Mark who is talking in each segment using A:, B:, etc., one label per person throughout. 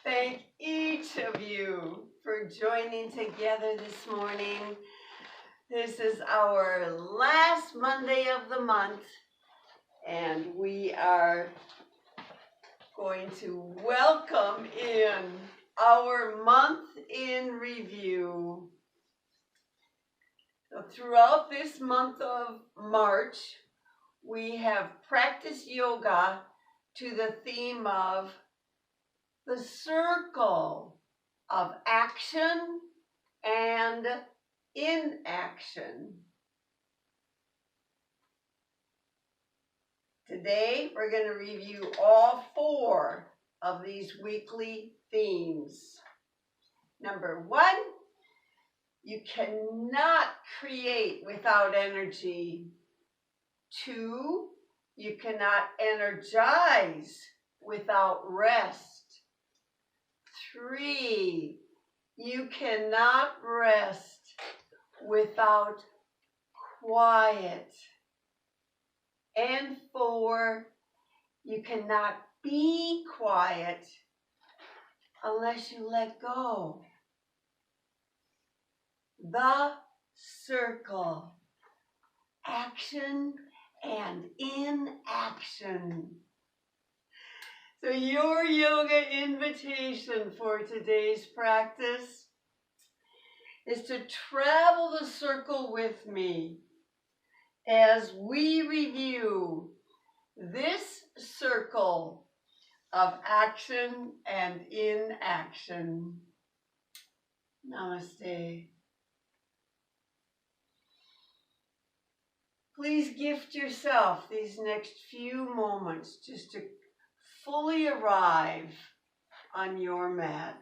A: Thank each of you for joining together this morning. This is our last Monday of the month, and we are going to welcome in our month in review. So throughout this month of March, we have practiced yoga to the theme of the circle of action and inaction. Today, we're going to review all 4 of these weekly themes. Number 1, you cannot create without energy. 2, you cannot energize without rest. 3, you cannot rest without quiet. And 4, you cannot be quiet unless you let go. The circle, action and inaction. So your yoga invitation for today's practice is to travel the circle with me as we review this circle of action and inaction. Namaste. Please gift yourself these next few moments just to fully arrive on your mat.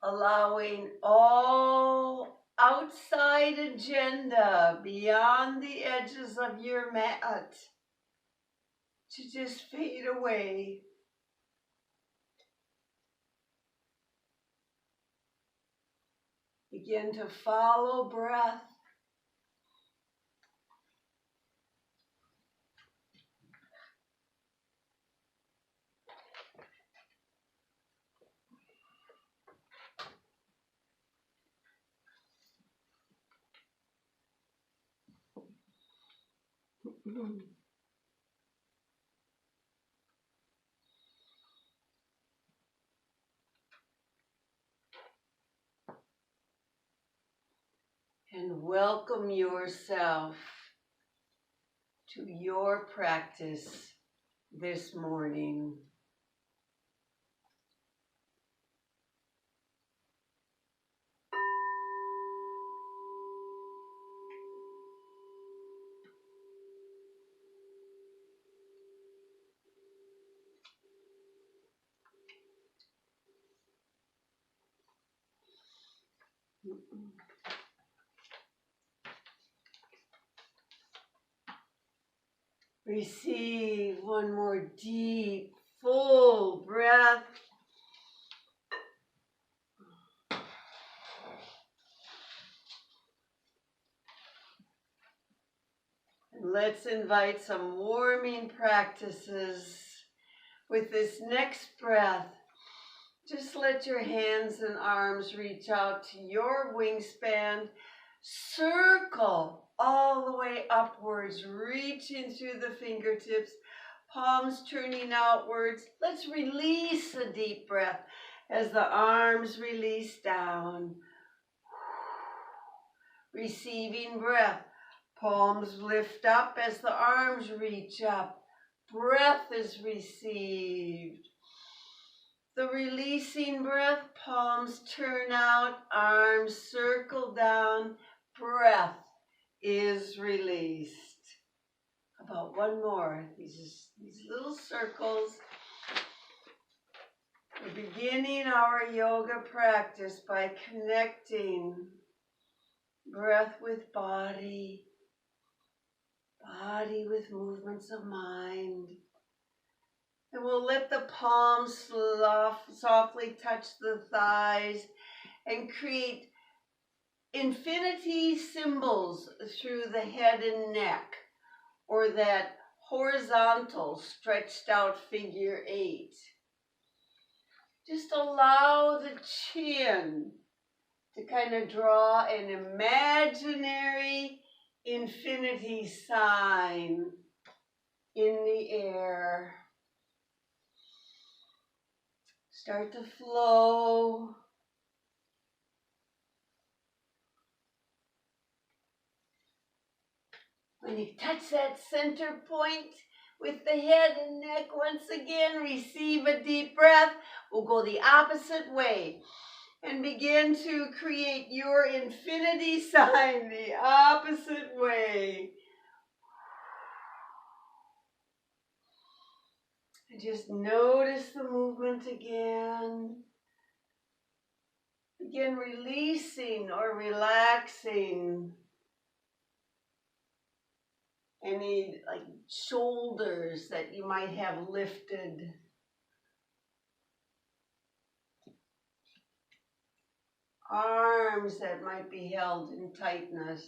A: Allowing all outside agenda beyond the edges of your mat to just fade away. Begin to follow breath. And welcome yourself to your practice this morning. Receive one more deep, full breath. And let's invite some warming practices with this next breath. Just let your hands and arms reach out to your wingspan. Circle all the way upwards, reaching through the fingertips, palms turning outwards. Let's release a deep breath as the arms release down. Receiving breath. Palms lift up as the arms reach up. Breath is received. The releasing breath, palms turn out, arms circle down, breath is released. About one more, these little circles. We're beginning our yoga practice by connecting breath with body, body with movements of mind. And we'll let the palms softly touch the thighs and create infinity symbols through the head and neck, or that horizontal stretched out figure 8. Just allow the chin to kind of draw an imaginary infinity sign in the air. Start to flow. When you touch that center point with the head and neck, once again, receive a deep breath. We'll go the opposite way and begin to create your infinity sign the opposite way. And just notice the movement again. Begin releasing or relaxing any shoulders that you might have lifted. Arms that might be held in tightness.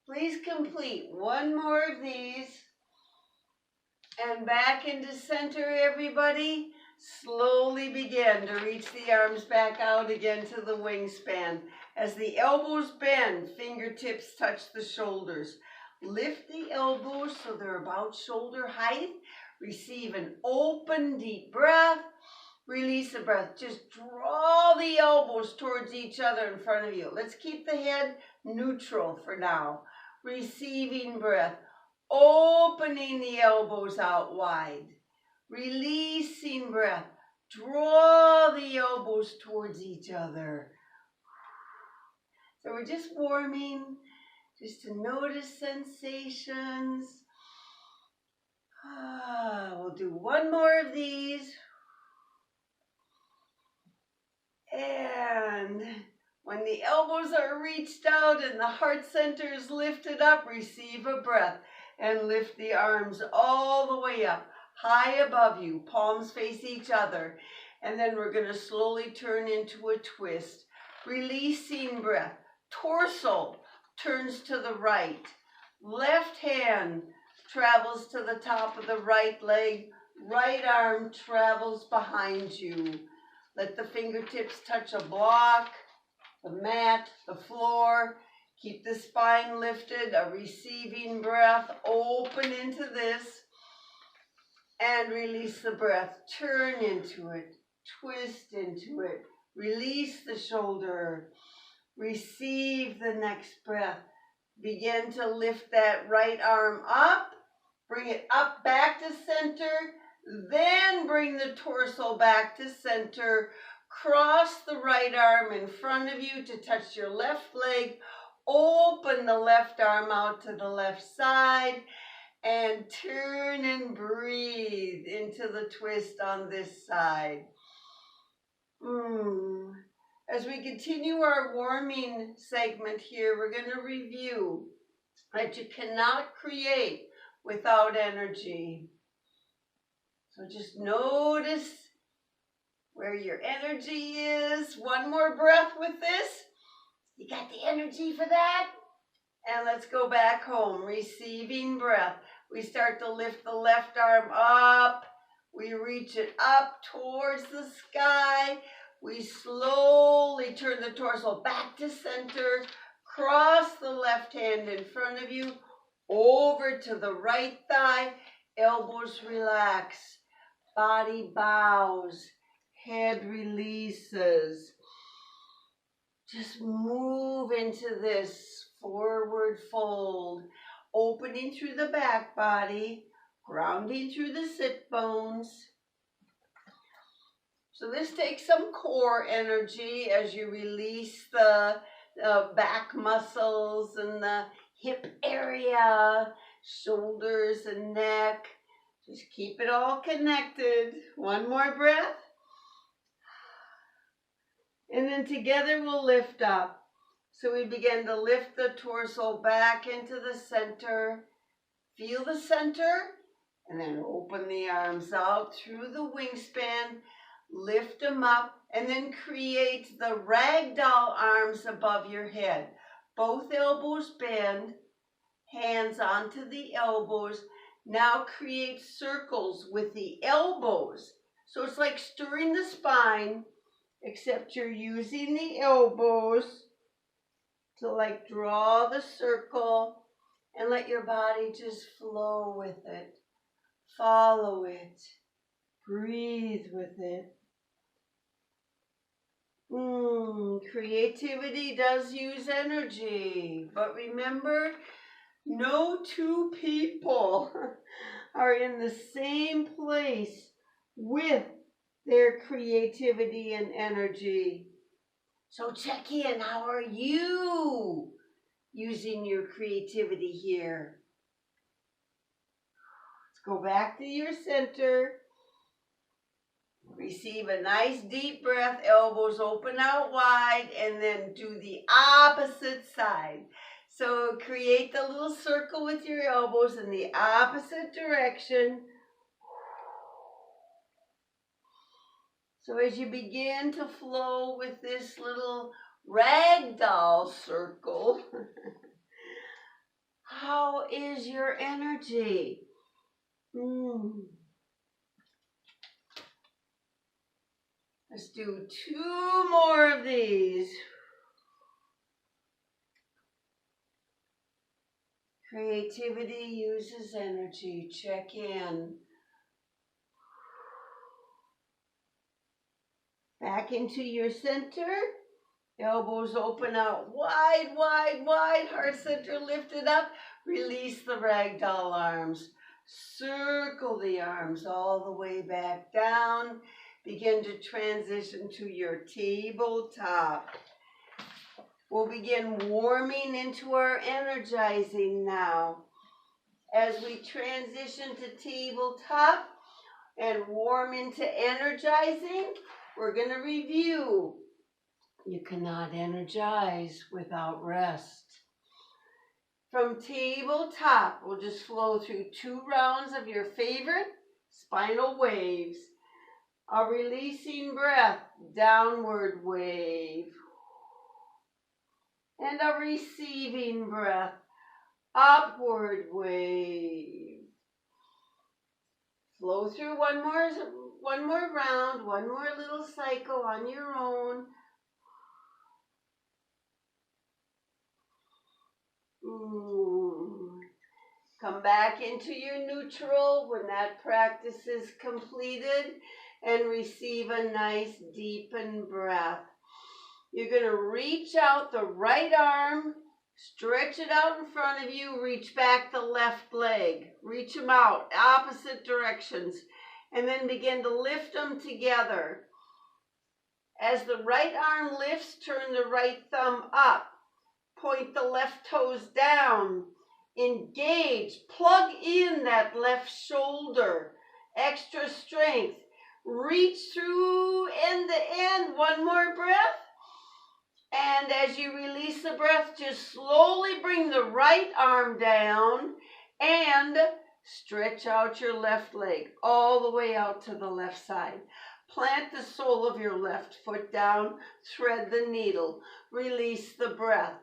A: Please complete one more of these. And back into center, everybody. Slowly begin to reach the arms back out again to the wingspan. As the elbows bend, fingertips touch the shoulders. Lift the elbows so they're about shoulder height. Receive an open, deep breath. Release the breath. Just draw the elbows towards each other in front of you. Let's keep the head neutral for now. Receiving breath. Opening the elbows out wide. Releasing breath. Draw the elbows towards each other. So we're just warming, just to notice sensations. We'll do one more of these. And when the elbows are reached out and the heart center is lifted up, receive a breath and lift the arms all the way up, high above you, palms face each other. And then we're going to slowly turn into a twist, releasing breath. Torso turns to the right. Left hand travels to the top of the right leg. Right arm travels behind you. Let the fingertips touch a block, the mat, the floor. Keep the spine lifted, a receiving breath. Open into this and release the breath. Turn into it, twist into it. Release the shoulder. Receive the next breath. Begin to lift that right arm up. Bring it up back to center. Then bring the torso back to center. Cross the right arm in front of you to touch your left leg. Open the left arm out to the left side. And turn and breathe into the twist on this side. As we continue our warming segment here, we're going to review that you cannot create without energy. So just notice where your energy is. One more breath with this. You got the energy for that? And let's go back home, receiving breath. We start to lift the left arm up. We reach it up towards the sky. We slowly turn the torso back to center. Cross the left hand in front of you. Over to the right thigh. Elbows relax. Body bows. Head releases. Just move into this forward fold. Opening through the back body. Grounding through the sit bones. So this takes some core energy as you release the back muscles and the hip area, shoulders and neck. Just keep it all connected. One more breath. And then together we'll lift up. So we begin to lift the torso back into the center. Feel the center, and then open the arms out through the wingspan. Lift them up, and then create the ragdoll arms above your head. Both elbows bend, hands onto the elbows. Now create circles with the elbows. So it's like stirring the spine, except you're using the elbows to like draw the circle and let your body just flow with it. Follow it. Breathe with it. Creativity does use energy, but remember, no two people are in the same place with their creativity and energy. So check in. How are you using your creativity here? Let's go back to your center. Receive a nice deep breath, elbows open out wide, and then do the opposite side. So create the little circle with your elbows in the opposite direction. So as you begin to flow with this little ragdoll circle, how is your energy? Let's do 2 more of these. Creativity uses energy. Check in. Back into your center. Elbows open out wide, wide, wide. Heart center lifted up. Release the ragdoll arms. Circle the arms all the way back down. Begin to transition to your tabletop. We'll begin warming into our energizing now. As we transition to tabletop and warm into energizing, we're going to review. You cannot energize without rest. From tabletop, we'll just flow through 2 rounds of your favorite spinal waves. A releasing breath, downward wave. And a receiving breath, upward wave. Flow through one more round, one more little cycle on your own. Come back into your neutral when that practice is completed and receive a nice deepened breath. You're going to reach out the right arm, stretch it out in front of you, reach back the left leg. Reach them out, opposite directions, and then begin to lift them together. As the right arm lifts, turn the right thumb up. Point the left toes down. Engage. Plug in that left shoulder. Extra strength. Reach through end to end. One more breath. And as you release the breath, just slowly bring the right arm down and stretch out your left leg all the way out to the left side. Plant the sole of your left foot down. Thread the needle. Release the breath.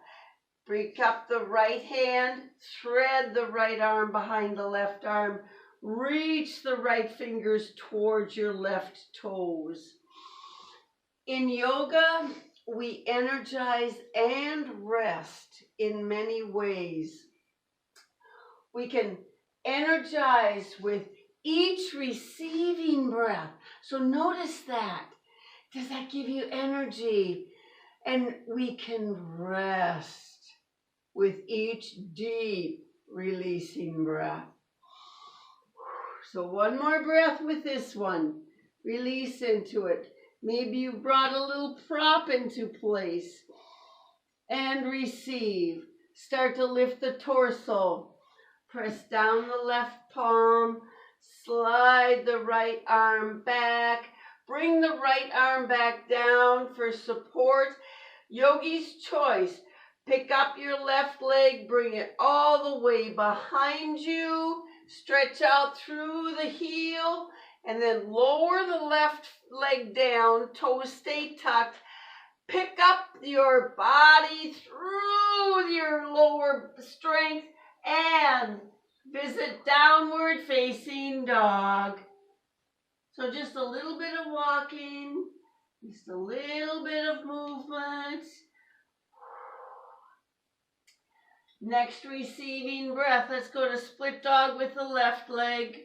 A: Break up the right hand, thread the right arm behind the left arm, reach the right fingers towards your left toes. In yoga, we energize and rest in many ways. We can energize with each receiving breath. So notice that. Does that give you energy? And we can rest with each deep releasing breath. So one more breath with this one. Release into it. Maybe you brought a little prop into place. And receive. Start to lift the torso. Press down the left palm. Slide the right arm back. Bring the right arm back down for support. Yogi's choice. Pick up your left leg, bring it all the way behind you. Stretch out through the heel, and then lower the left leg down. Toes stay tucked. Pick up your body through your lower strength and visit downward facing dog. So just a little bit of walking, just a little bit of movement. Next receiving breath, let's go to split dog with the left leg.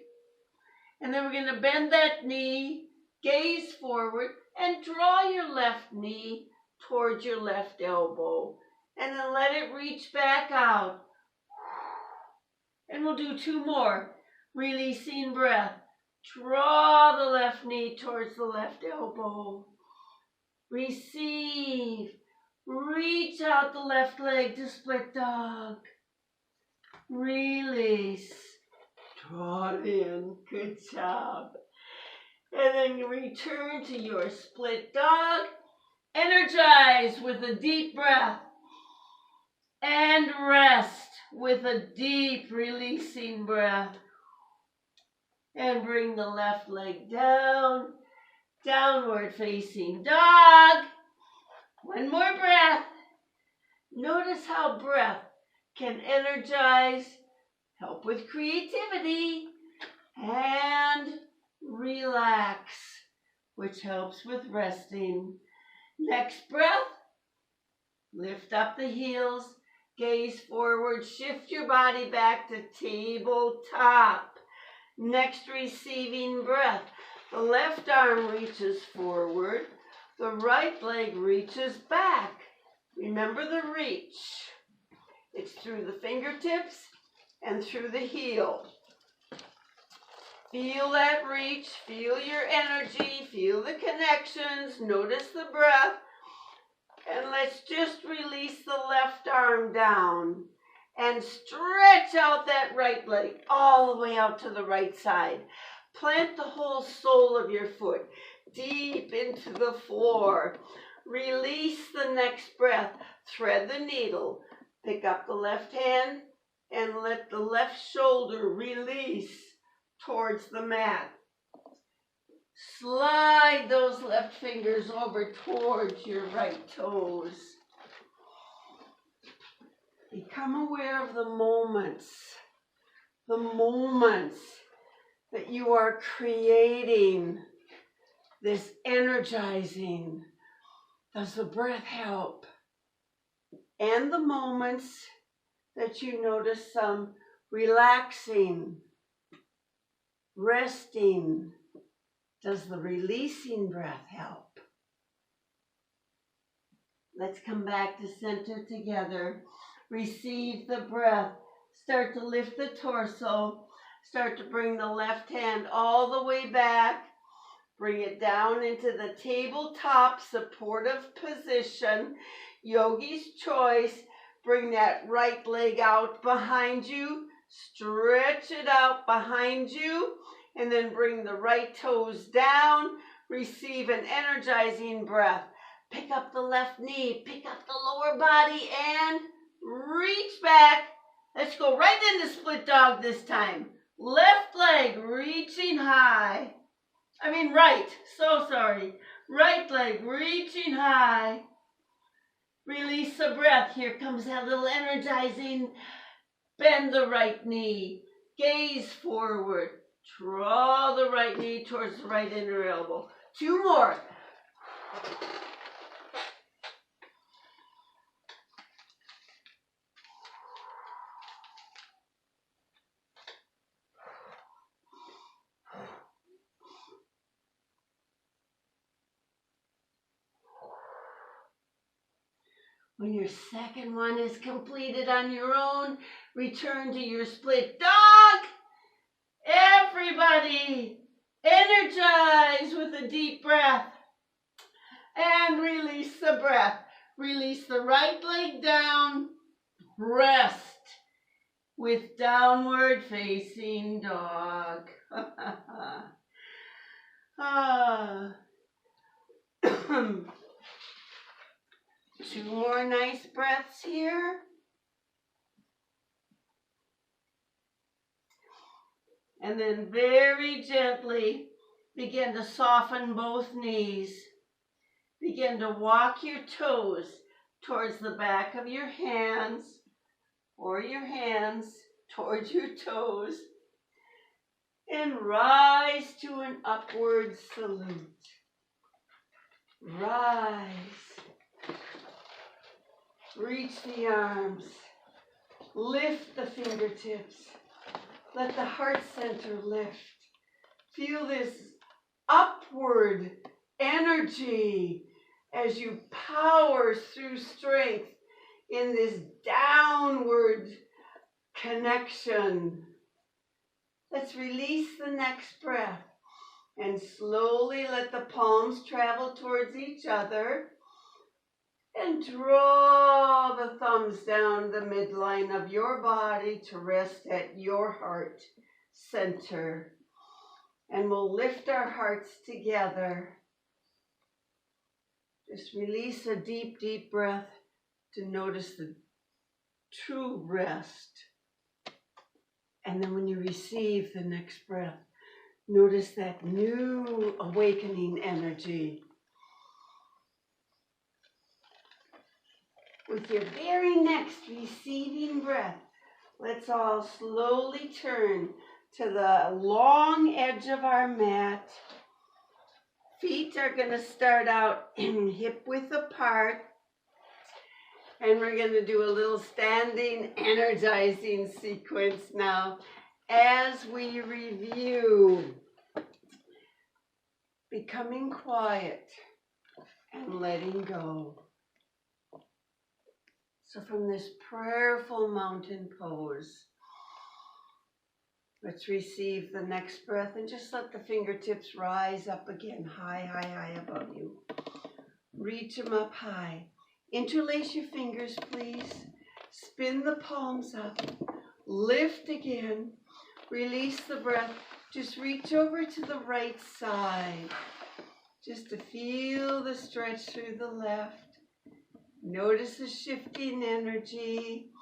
A: And then we're going to bend that knee, gaze forward, and draw your left knee towards your left elbow. And then let it reach back out. And we'll do 2 more. Releasing breath. Draw the left knee towards the left elbow. Receive. Reach out the left leg to split dog. Release. Draw it in. Good job. And then you return to your split dog. Energize with a deep breath. And rest with a deep releasing breath. And bring the left leg down. Downward facing dog. 1 more breath. Notice how breath can energize, help with creativity, and relax, which helps with resting. Next breath, lift up the heels, gaze forward, shift your body back to tabletop. Next receiving breath, the left arm reaches forward, the right leg reaches back. Remember the reach. It's through the fingertips and through the heel. Feel that reach, feel your energy, feel the connections, notice the breath. And let's just release the left arm down and stretch out that right leg all the way out to the right side. Plant the whole sole of your foot deep into the floor. Release the next breath. Thread the needle. Pick up the left hand and let the left shoulder release towards the mat. Slide those left fingers over towards your right toes. Become aware of the moments that you are creating this energizing. Does the breath help? And the moments that you notice some relaxing, resting. Does the releasing breath help? Let's come back to center together. Receive the breath. Start to lift the torso. Start to bring the left hand all the way back. Bring it down into the tabletop supportive position. Yogi's choice. Bring that right leg out behind you. Stretch it out behind you. And then bring the right toes down. Receive an energizing breath. Pick up the left knee. Pick up the lower body and reach back. Let's go right into split dog this time. Left leg reaching high. Right. So sorry. Right leg reaching high. Release the breath. Here comes that little energizing. Bend the right knee. Gaze forward. Draw the right knee towards the right inner elbow. 2 more. When your second one is completed on your own, return to your split dog. Everybody, energize with a deep breath and release the breath. Release the right leg down. Rest with downward facing dog. 2 more nice breaths here. And then very gently begin to soften both knees. Begin to walk your toes towards the back of your hands, or your hands towards your toes, and rise to an upward salute. Rise. Reach the arms. Lift the fingertips. Let the heart center lift. Feel this upward energy as you power through strength in this downward connection. Let's release the next breath and slowly let the palms travel towards each other and draw the thumbs down the midline of your body to rest at your heart center. And we'll lift our hearts together. Just release a deep, deep breath to notice the true rest. And then when you receive the next breath, notice that new awakening energy. With your very next receiving breath, let's all slowly turn to the long edge of our mat. Feet are going to start out hip width apart. And we're going to do a little standing, energizing sequence now as we review. Becoming quiet and letting go. So from this prayerful mountain pose, let's receive the next breath and just let the fingertips rise up again, high, high, high above you. Reach them up high. Interlace your fingers, please. Spin the palms up. Lift again. Release the breath. Just reach over to the right side. Just to feel the stretch through the left. Notice the shifting energy.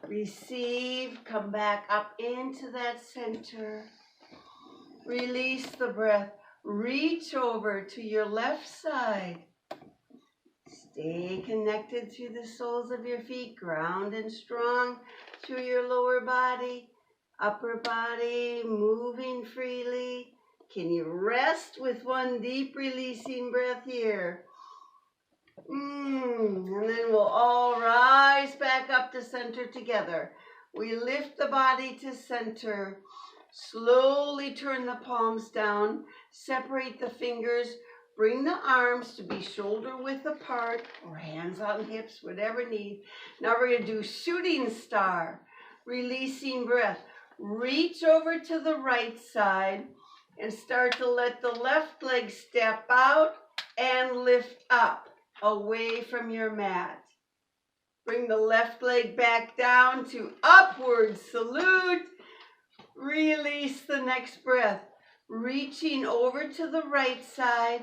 A: Receive. Come back up into that center. Release the breath. Reach over to your left side. Stay connected through the soles of your feet, ground and strong through your lower body, upper body, moving freely. Can you rest with one deep releasing breath here? And then we'll all rise back up to center together. We lift the body to center. Slowly turn the palms down. Separate the fingers. Bring the arms to be shoulder width apart or hands on hips, whatever need. Now we're going to do shooting star, releasing breath. Reach over to the right side and start to let the left leg step out and lift up away from your mat. Bring the left leg back down to upward salute. Release the next breath. Reaching over to the right side.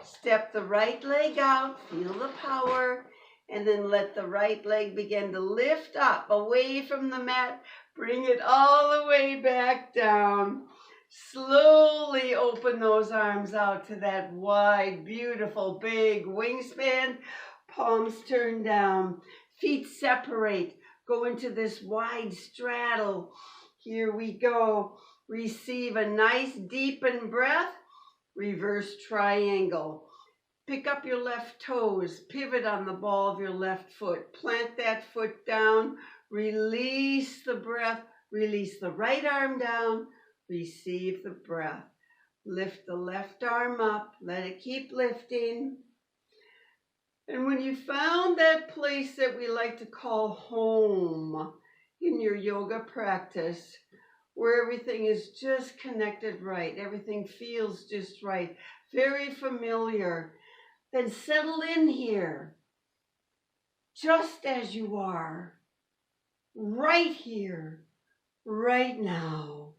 A: Step the right leg out, feel the power, and then let the right leg begin to lift up away from the mat. Bring it all the way back down. Slowly open those arms out to that wide, beautiful, big wingspan. Palms turn down. Feet separate. Go into this wide straddle. Here we go. Receive a nice deepened breath. Reverse triangle. Pick up your left toes. Pivot on the ball of your left foot. Plant that foot down. Release the breath. Release the right arm down. Receive the breath. Lift the left arm up. Let it keep lifting. And when you found that place that we like to call home in your yoga practice, where everything is just connected right, everything feels just right, very familiar, then settle in here, just as you are, right here, right now,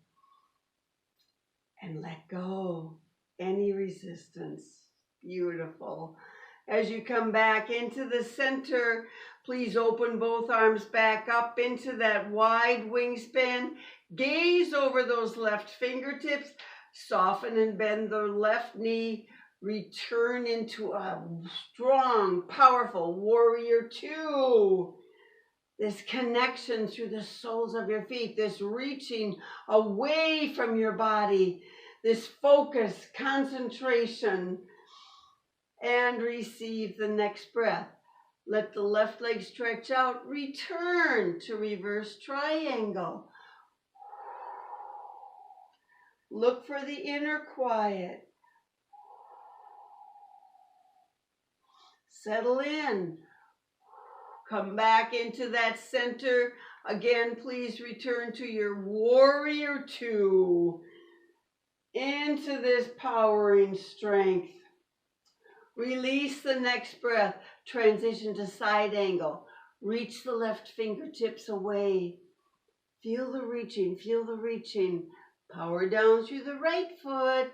A: and let go any resistance. Beautiful. As you come back into the center, please open both arms back up into that wide wingspan. Gaze over those left fingertips. Soften and bend the left knee. Return into a strong, powerful warrior two. This connection through the soles of your feet, this reaching away from your body, this focus, concentration, and receive the next breath. Let the left leg stretch out. Return to reverse triangle. Look for the inner quiet. Settle in. Come back into that center. Again, please return to your warrior two. Into this powering strength. Release the next breath. Transition to side angle. Reach the left fingertips away. Feel the reaching, feel the reaching. Power down through the right foot.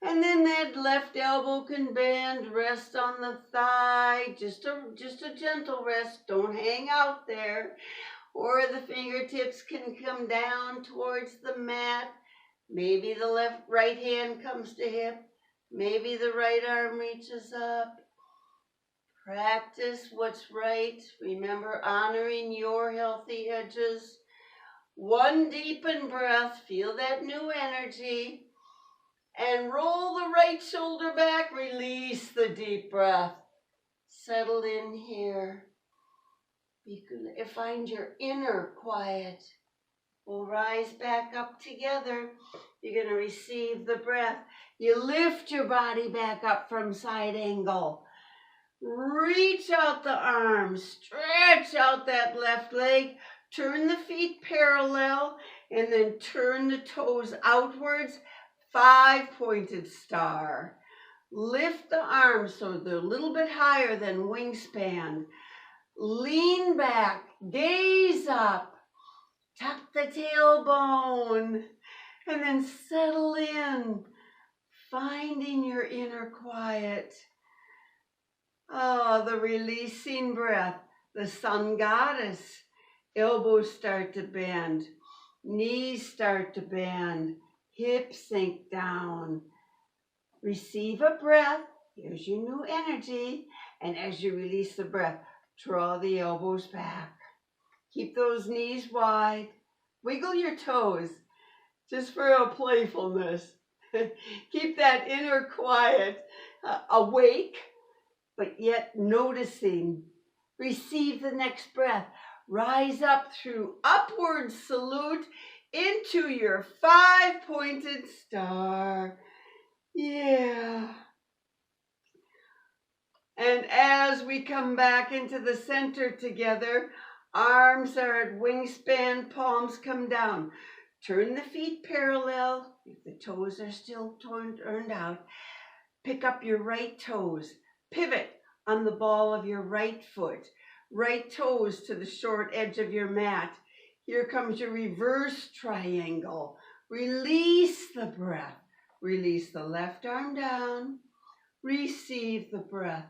A: And then that left elbow can bend, rest on the thigh. Just a gentle rest, don't hang out there. Or the fingertips can come down towards the mat. Maybe the right hand comes to hip. Maybe the right arm reaches up. Practice what's right. Remember honoring your healthy edges. One deepened breath. Feel that new energy. And roll the right shoulder back. Release the deep breath. Settle in here. Find your inner quiet. We'll rise back up together. You're going to receive the breath. You lift your body back up from side angle. Reach out the arms. Stretch out that left leg. Turn the feet parallel and then turn the toes outwards. 5-pointed star. Lift the arms so they're a little bit higher than wingspan. Lean back. Gaze up. Tuck the tailbone. And then settle in. Finding your inner quiet. Oh, the releasing breath. The sun goddess. Elbows start to bend. Knees start to bend. Hips sink down. Receive a breath. Here's your new energy. And as you release the breath, draw the elbows back. Keep those knees wide. Wiggle your toes just for a playfulness. Keep that inner quiet awake, but yet noticing. Receive the next breath. Rise up through upward salute into your 5-pointed star. Yeah. And as we come back into the center together, arms are at wingspan, palms come down. Turn the feet parallel. If the toes are still turned out, pick up your right toes. Pivot on the ball of your right foot. Right toes to the short edge of your mat. Here comes your reverse triangle. Release the breath. Release the left arm down. Receive the breath.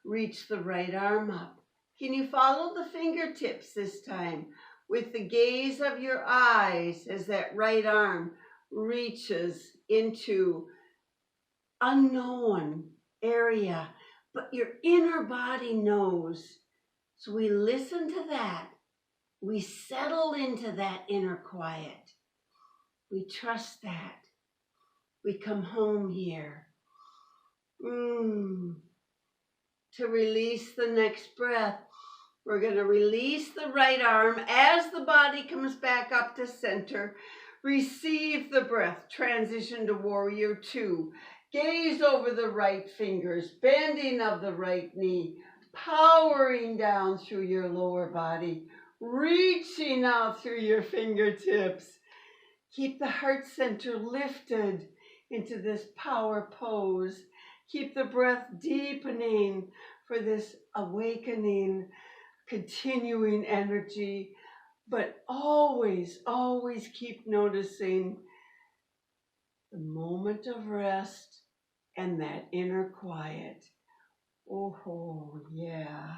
A: Reach the right arm up. Can you follow the fingertips this time with the gaze of your eyes as that right arm reaches into unknown area, but your inner body knows. So we listen to that. We settle into that inner quiet. We trust that. We come home here. To release the next breath, we're going to release the right arm as the body comes back up to center. Receive the breath. Transition to warrior two. Gaze over the right fingers, bending of the right knee, powering down through your lower body, reaching out through your fingertips. Keep the heart center lifted into this power pose. Keep the breath deepening for this awakening, continuing energy, but always, always keep noticing the moment of rest and that inner quiet. Oh, yeah.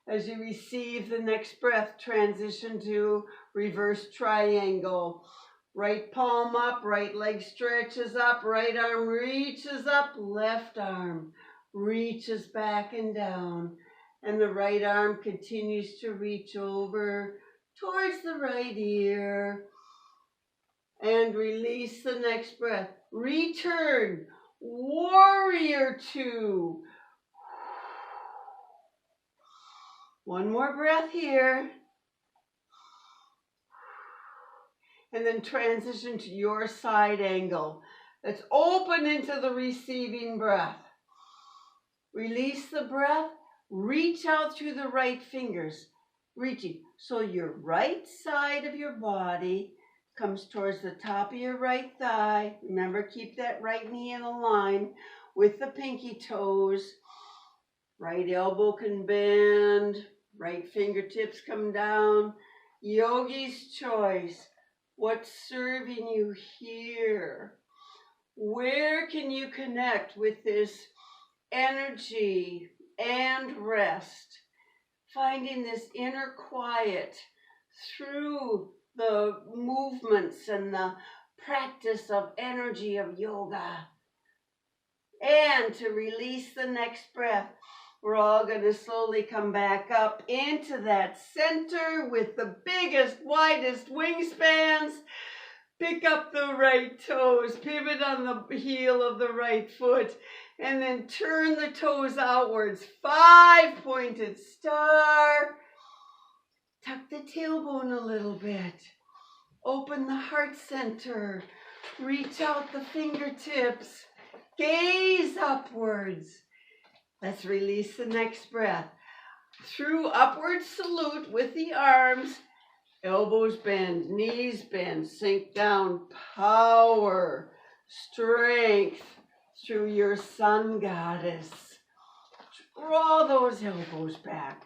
A: As you receive the next breath, transition to reverse triangle. Right palm up, right leg stretches up, right arm reaches up, left arm reaches back and down. And the right arm continues to reach over towards the right ear. And release the next breath. Return, warrior two. One more breath here. And then transition to your side angle. Let's open into the receiving breath. Release the breath. Reach out through the right fingers. Reaching. So your right side of your body comes towards the top of your right thigh. Remember, keep that right knee in a line with the pinky toes. Right elbow can bend. Right fingertips come down. Yogi's choice. What's serving you here? Where can you connect with this energy and rest? Finding this inner quiet through the movements and the practice of energy of yoga. And to release the next breath, we're all going to slowly come back up into that center with the biggest, widest wingspans. Pick up the right toes, pivot on the heel of the right foot, and then turn the toes outwards. 5-pointed star. Tuck the tailbone a little bit. Open the heart center. Reach out the fingertips. Gaze upwards. Let's release the next breath. Through upward salute with the arms. Elbows bend, knees bend, sink down. Power, strength through your sun goddess. Draw those elbows back.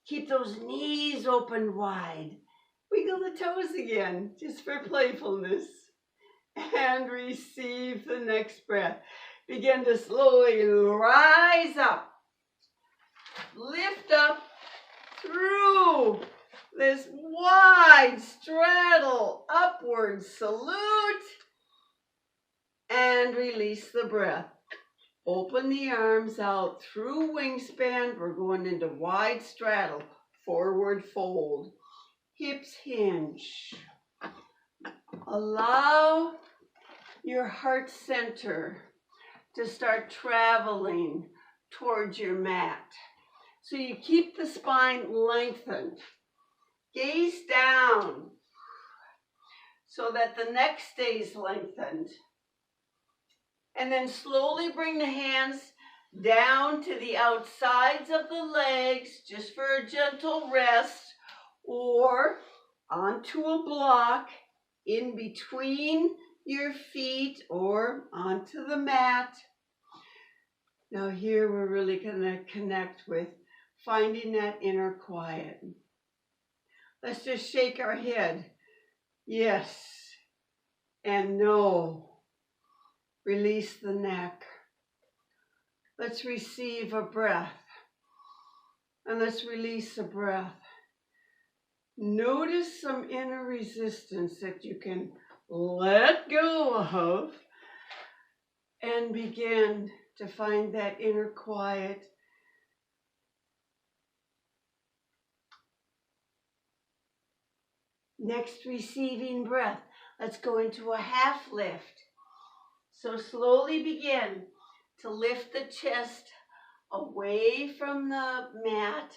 A: Keep those knees open wide. Wiggle the toes again, just for playfulness. And receive the next breath. Begin to slowly rise up. Lift up through this wide straddle, upward salute. And release the breath. Open the arms out through wingspan. We're going into wide straddle, forward fold. Hips hinge. Allow your heart center to start traveling towards your mat. So you keep the spine lengthened. Gaze down so that the neck stays lengthened. And then slowly bring the hands down to the outsides of the legs, just for a gentle rest, or onto a block in between your feet or onto the mat. Now here we're really going to connect with finding that inner quiet. Let's just shake our head. Yes and no. Release the neck. Let's receive a breath. And let's release a breath. Notice some inner resistance that you can let go of and begin to find that inner quiet. Next receiving breath. Let's go into a half lift. So slowly begin to lift the chest away from the mat.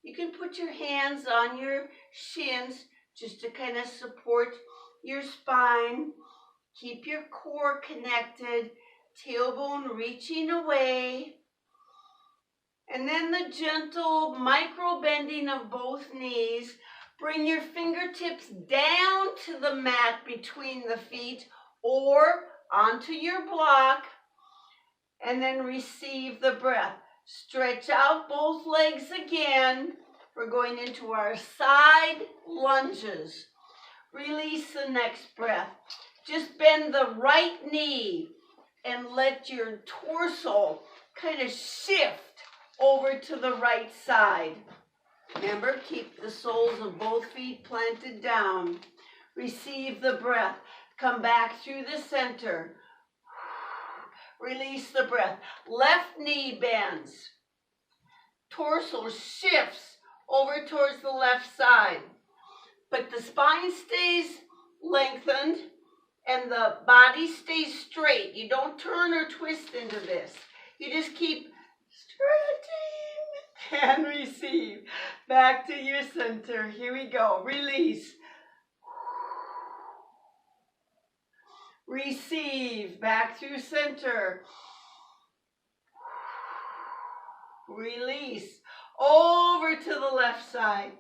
A: You can put your hands on your shins just to kind of support your spine. Keep your core connected, tailbone reaching away. And then the gentle micro bending of both knees. Bring your fingertips down to the mat between the feet or onto your block, and then receive the breath. Stretch out both legs again. We're going into our side lunges. Release the next breath. Just bend the right knee and let your torso kind of shift over to the right side. Remember, keep the soles of both feet planted down. Receive the breath. Come back through the center. Release the breath. Left knee bends. Torso shifts over towards the left side. But the spine stays lengthened and the body stays straight. You don't turn or twist into this. You just keep stretching and receive. Back to your center. Here we go. Release. Receive. Back through center. Release. Over to the left side.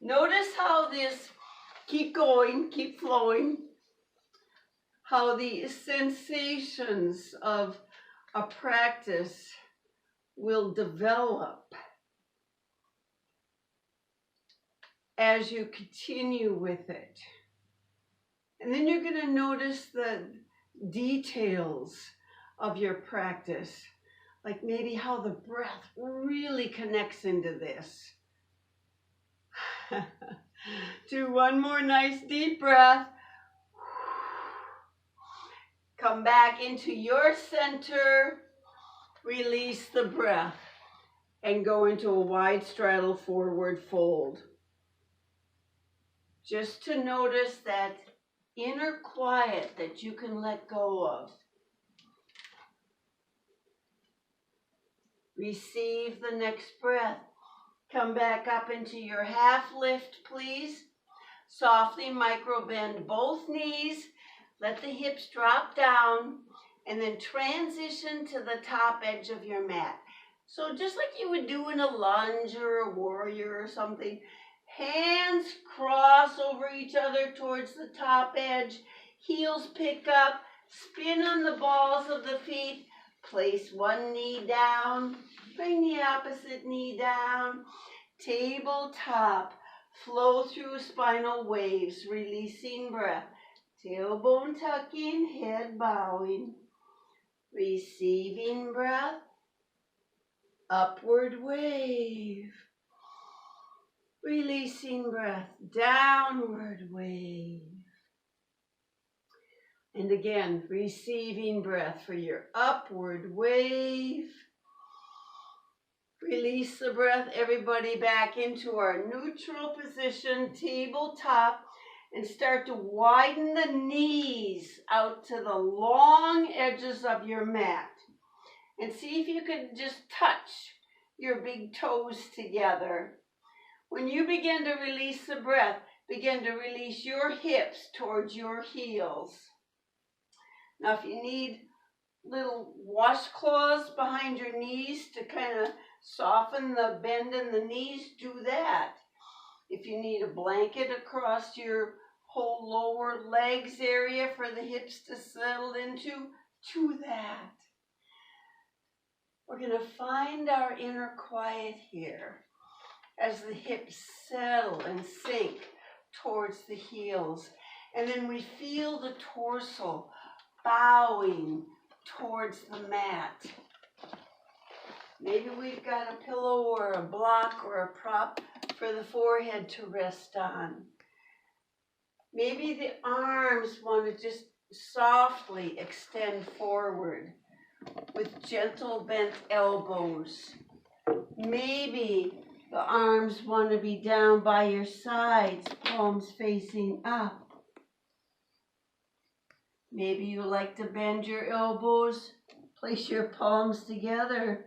A: Notice how this, keep going, keep flowing, how the sensations of a practice will develop as you continue with it. And then you're going to notice the details of your practice, like maybe how the breath really connects into this. Do one more nice deep breath. Come back into your center. Release the breath and go into a wide straddle forward fold. Just to notice that inner quiet that you can let go of. Receive the next breath. Come back up into your half lift, please. Softly micro bend both knees. Let the hips drop down and then transition to the top edge of your mat. So just like you would do in a lunge or a warrior or something, hands cross over each other towards the top edge. Heels pick up. Spin on the balls of the feet. Place one knee down. Bring the opposite knee down. Tabletop. Flow through spinal waves. Releasing breath. Tailbone tucking. Head bowing. Receiving breath. Upward wave. Releasing breath. Downward wave. And again, receiving breath for your upward wave. Release the breath, everybody, back into our neutral position, tabletop, and start to widen the knees out to the long edges of your mat. And see if you can just touch your big toes together. When you begin to release the breath, begin to release your hips towards your heels. Now, if you need little washcloths behind your knees to kind of soften the bend in the knees, do that. If you need a blanket across your whole lower legs area for the hips to settle into, do that. We're going to find our inner quiet here as the hips settle and sink towards the heels. And then we feel the torso bowing towards the mat. Maybe we've got a pillow or a block or a prop for the forehead to rest on. Maybe the arms want to just softly extend forward with gentle bent elbows. Maybe the arms want to be down by your sides, palms facing up. Maybe you like to bend your elbows, place your palms together,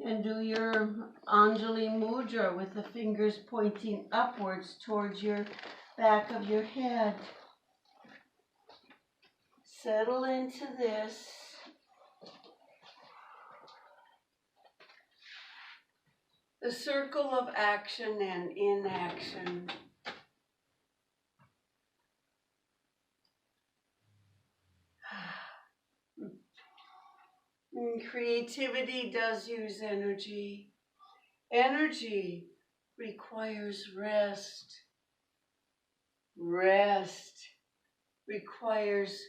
A: and do your Anjali Mudra with the fingers pointing upwards towards your back of your head. Settle into this. The circle of action and inaction. Creativity does use energy. Energy requires rest. Rest requires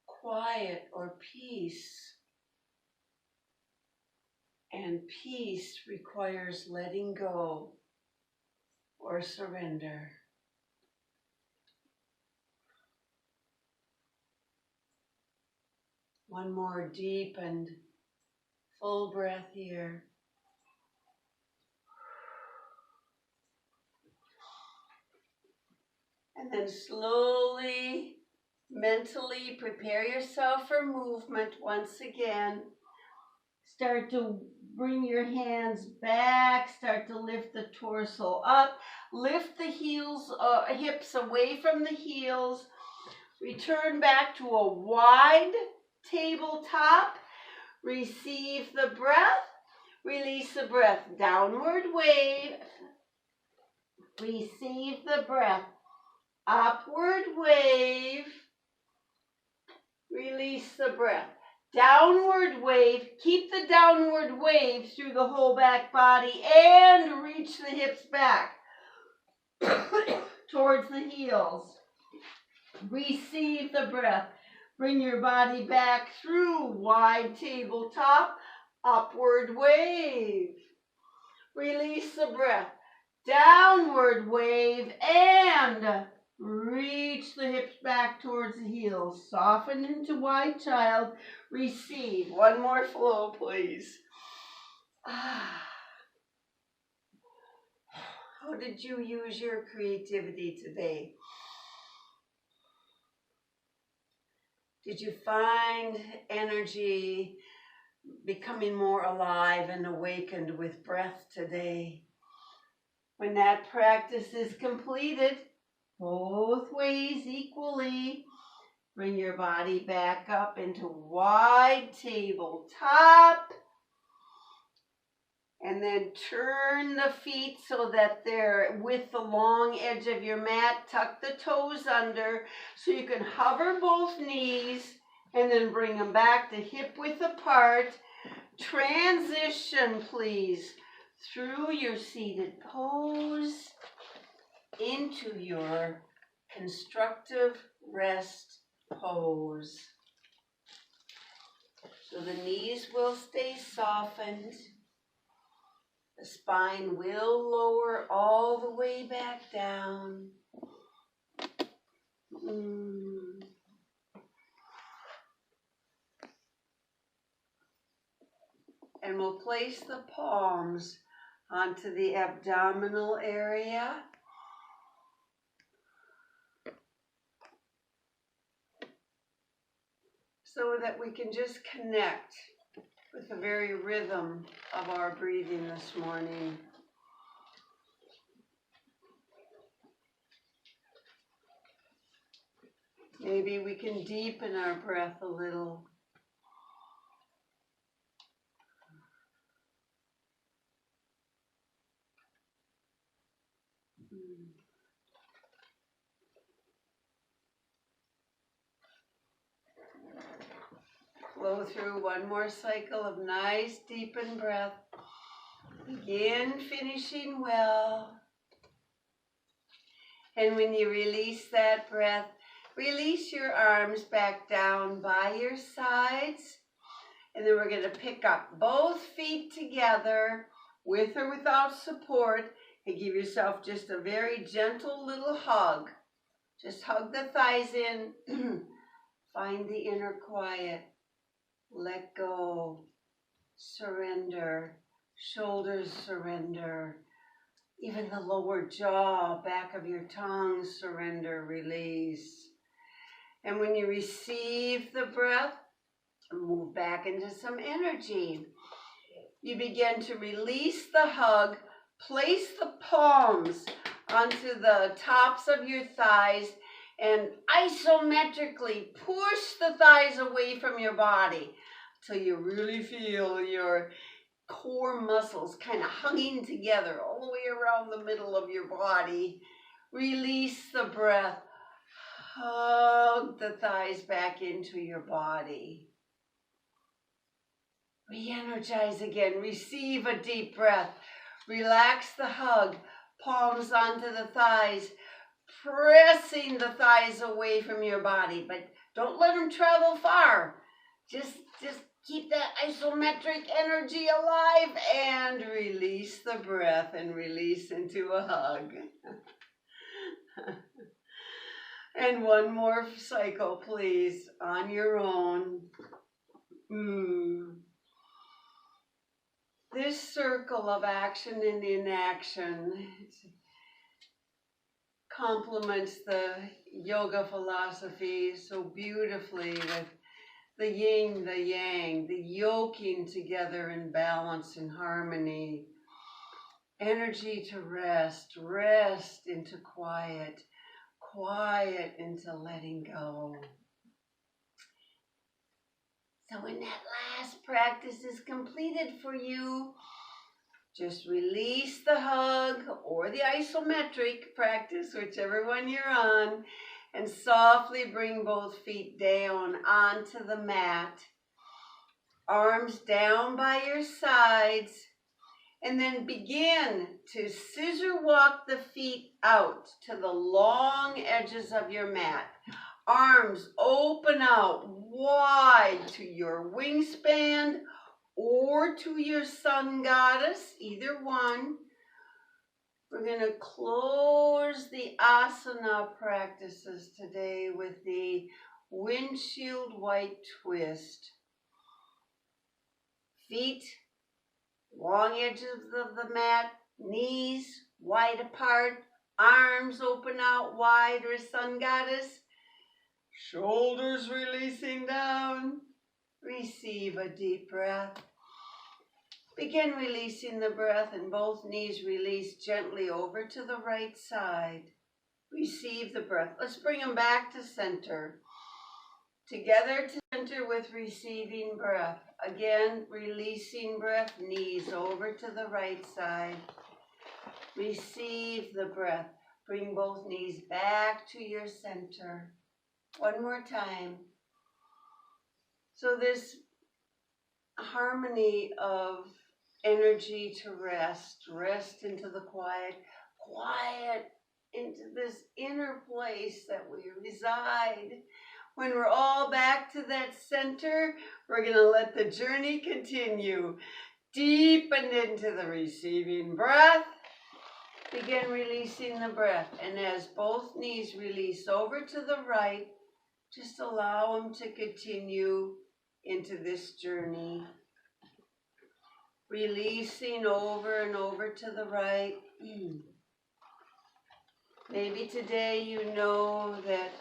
A: quiet or peace. And peace requires letting go or surrender. One more deep and full breath here. And then slowly, mentally prepare yourself for movement once again. Start to bring your hands back. Start to lift the torso up. Lift the hips away from the heels. Return back to a wide tabletop. Receive the breath. Release the breath. Downward wave. Receive the breath. Upward wave. Release the breath. Downward wave. Keep the downward wave through the whole back body and reach the hips back towards the heels. Receive the breath. Bring your body back through wide tabletop. Upward wave. Release the breath. Downward wave and reach the hips back towards the heels. Soften into wide child. Receive. One more flow, please. How did you use your creativity today? Did you find energy becoming more alive and awakened with breath today? When that practice is completed, both ways equally, bring your body back up into wide tabletop. And then turn the feet so that they're with the long edge of your mat. Tuck the toes under so you can hover both knees and then bring them back to hip width apart. Transition, please, through your seated pose into your constructive rest pose. So the knees will stay softened. The spine will lower all the way back down. And we'll place the palms onto the abdominal area. So that we can just connect with the very rhythm of our breathing this morning. Maybe we can deepen our breath a little. Flow through one more cycle of nice, deepened breath. Begin finishing well. And when you release that breath, release your arms back down by your sides. And then we're going to pick up both feet together with or without support and give yourself just a very gentle little hug. Just hug the thighs in. Find the inner quiet. Let go. Surrender. Shoulders surrender. Even the lower jaw, back of your tongue, surrender, release. And when you receive the breath, move back into some energy. You begin to release the hug. Place the palms onto the tops of your thighs and isometrically push the thighs away from your body till you really feel your core muscles kind of hugging together all the way around the middle of your body. Release the breath. Hug the thighs back into your body. Re-energize again. Receive a deep breath. Relax the hug. Palms onto the thighs. Pressing the thighs away from your body. But don't let them travel far. Just Keep that isometric energy alive and release the breath and release into a hug. And one more cycle, please, on your own. This circle of action and inaction complements the yoga philosophy so beautifully with the yin, the yang, the yoking together in balance and harmony. Energy to rest, rest into quiet, quiet into letting go. So when that last practice is completed for you, just release the hug or the isometric practice, whichever one you're on, and softly bring both feet down onto the mat. Arms down by your sides, and then begin to scissor walk the feet out to the long edges of your mat. Arms open out wide to your wingspan or to your sun goddess, either one. We're going to close the asana practices today with the windshield white twist. Feet, long edges of the mat, knees wide apart, arms open out wide or sun goddess. Shoulders releasing down. Receive a deep breath. Begin releasing the breath and both knees release gently over to the right side. Receive the breath. Let's bring them back to center. Together to center with receiving breath. Again, releasing breath, knees over to the right side. Receive the breath. Bring both knees back to your center. One more time. So this harmony of energy to rest, rest into the quiet, quiet into this inner place that we reside. When we're all back to that center, we're going to let the journey continue. Deepen into the receiving breath. Begin releasing the breath. And as both knees release over to the right, just allow them to continue into this journey. Releasing over and over to the right. Maybe today you know that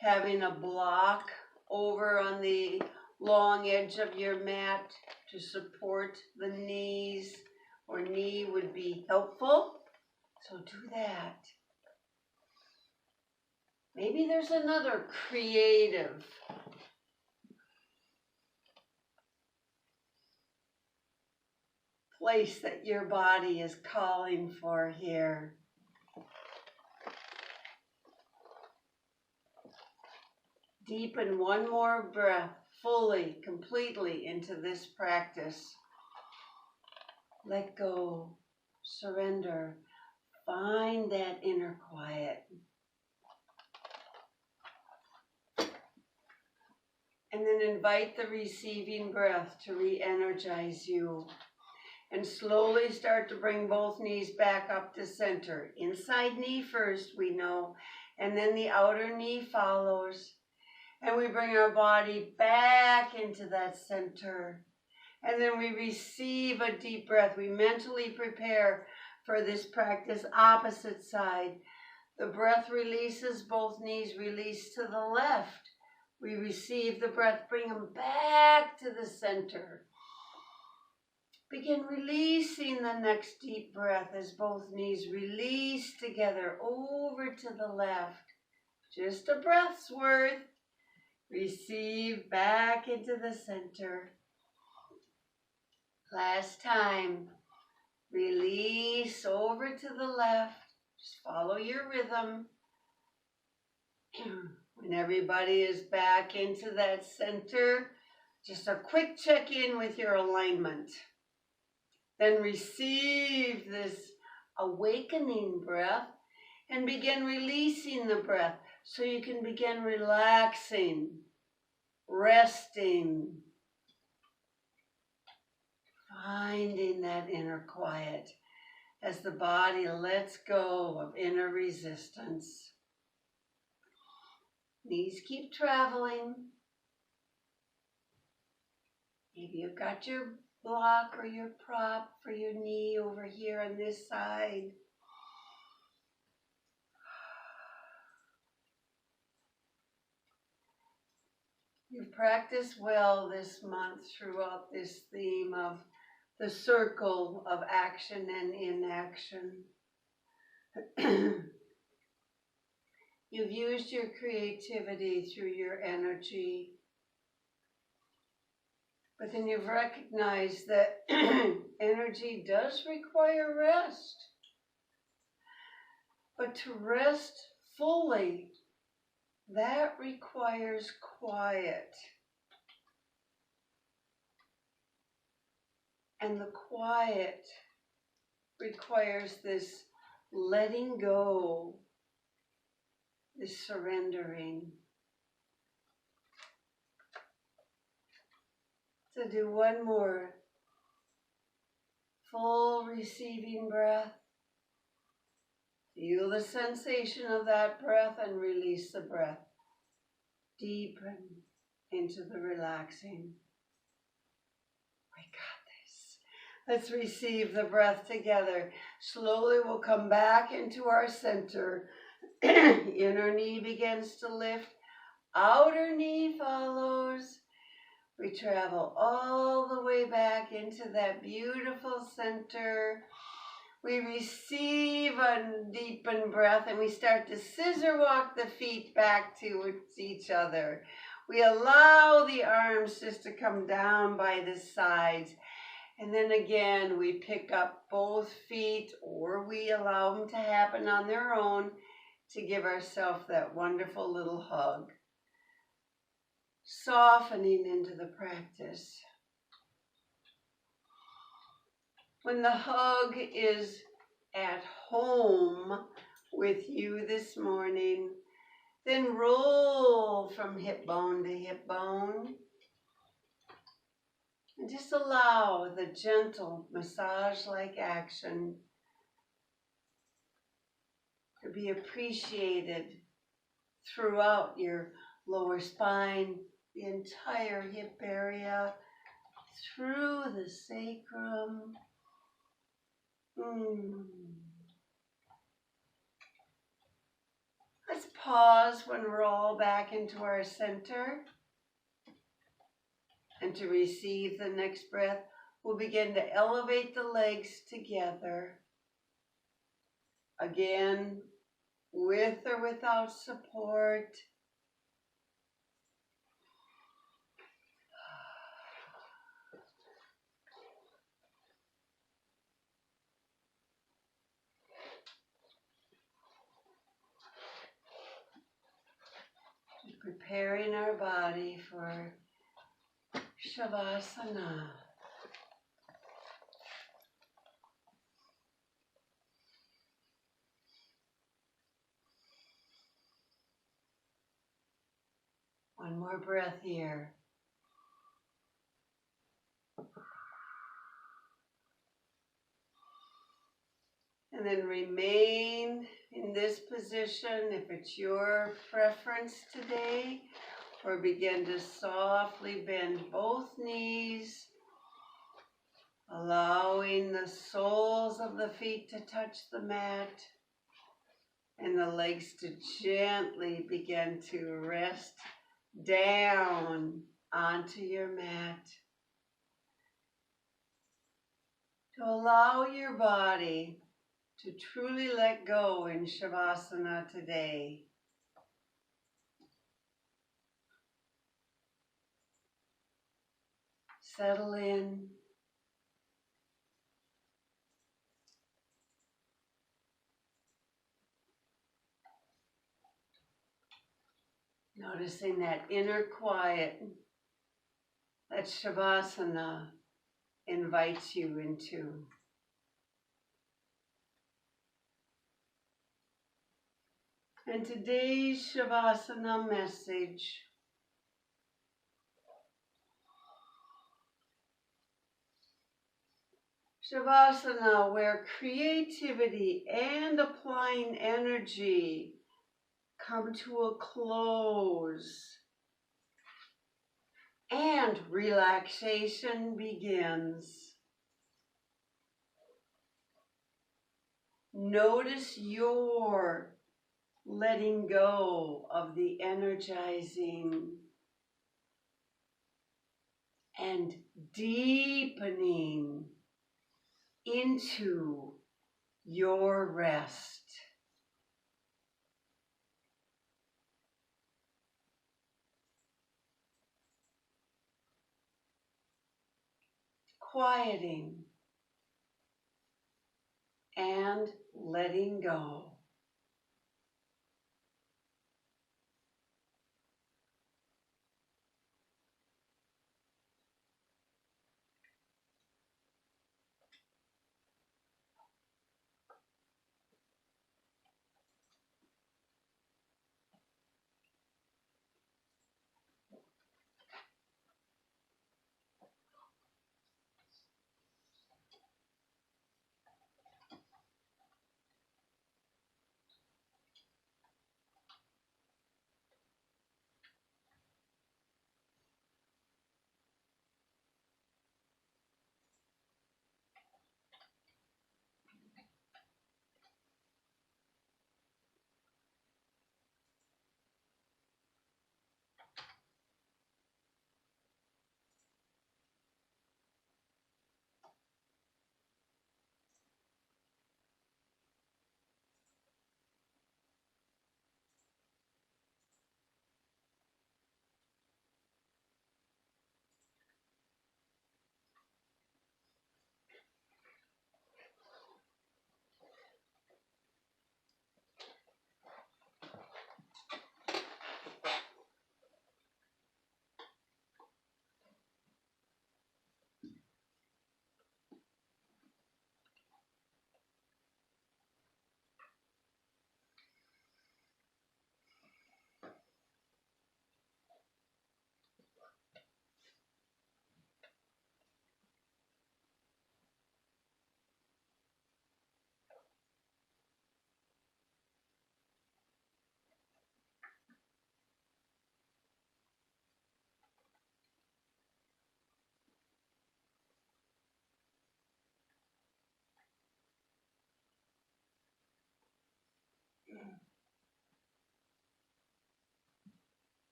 A: having a block over on the long edge of your mat to support the knees or knee would be helpful. So do that. Maybe there's another creative place that your body is calling for here. Deepen one more breath fully, completely into this practice. Let go, surrender, find that inner quiet. And then invite the receiving breath to re-energize you. And slowly start to bring both knees back up to center. Inside knee first, we know, and then the outer knee follows. And we bring our body back into that center. And then we receive a deep breath. We mentally prepare for this practice, opposite side. The breath releases, both knees release to the left. We receive the breath, bring them back to the center. Begin releasing the next deep breath as both knees release together over to the left. Just a breath's worth. Receive back into the center. Last time. Release over to the left. Just follow your rhythm. When everybody is back into that center, just a quick check-in with your alignment. Then receive this awakening breath and begin releasing the breath so you can begin relaxing, resting, finding that inner quiet as the body lets go of inner resistance. Knees keep traveling. Maybe you've got your block or your prop for your knee over here on this side. You've practiced well this month throughout this theme of the circle of action and inaction. You've used your creativity through your energy, but then you've recognized that energy does require rest. But to rest fully, that requires quiet. And the quiet requires this letting go, this surrendering. So do one more full receiving breath. Feel the sensation of that breath and release the breath. Deepen into the relaxing. We got this. Let's receive the breath together. Slowly we'll come back into our center. Inner knee begins to lift. Outer knee follows. We travel all the way back into that beautiful center. We receive a deepened breath and we start to scissor walk the feet back towards each other. We allow the arms just to come down by the sides. And then again, we pick up both feet, or we allow them to happen on their own to give ourselves that wonderful little hug. Softening into the practice. When the hug is at home with you this morning, then roll from hip bone to hip bone. And just allow the gentle massage-like action to be appreciated throughout your lower spine, the entire hip area, through the sacrum. Let's pause when we're all back into our center. And to receive the next breath, we'll begin to elevate the legs together. Again, with or without support. Preparing our body for Shavasana. One more breath here. And then remain in this position if it's your preference today, or begin to softly bend both knees, allowing the soles of the feet to touch the mat and the legs to gently begin to rest down onto your mat. To allow your body to truly let go in Shavasana today. Settle in. Noticing that inner quiet that Shavasana invites you into. And today's Shavasana message Shavasana, where creativity and applying energy come to a close and relaxation begins. Notice your letting go of the energizing and deepening into your rest. Quieting and letting go.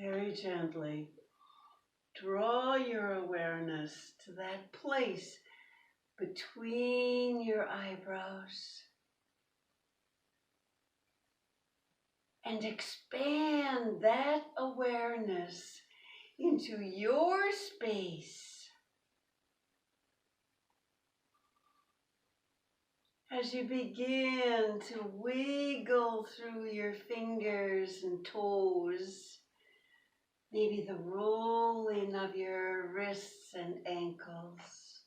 A: very gently, draw your awareness to that place between your eyebrows and expand that awareness into your space. As you begin to wiggle through your fingers and toes, maybe the rolling of your wrists and ankles.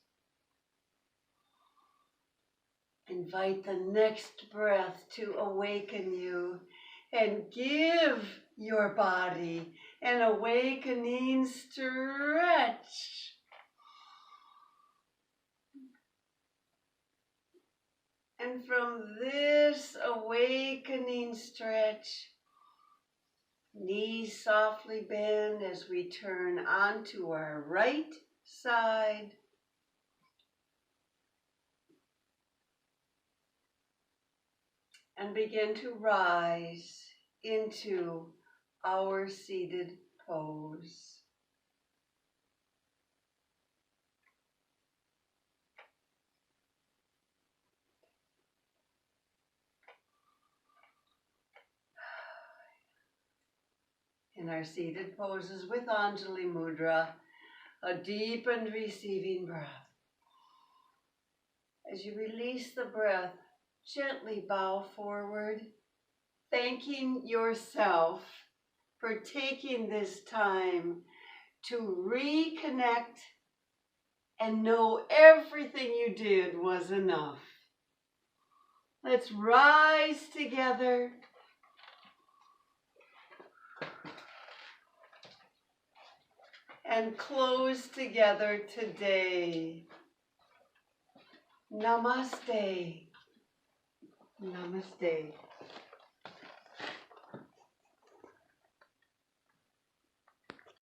A: Invite the next breath to awaken you and give your body an awakening stretch. And from this awakening stretch, knees softly bend as we turn onto our right side. And begin to rise into our seated pose. In our seated poses with Anjali Mudra, a deep and receiving breath. As you release the breath, gently bow forward, thanking yourself for taking this time to reconnect and know everything you did was enough. Let's rise together. And close together today. Namaste. Namaste.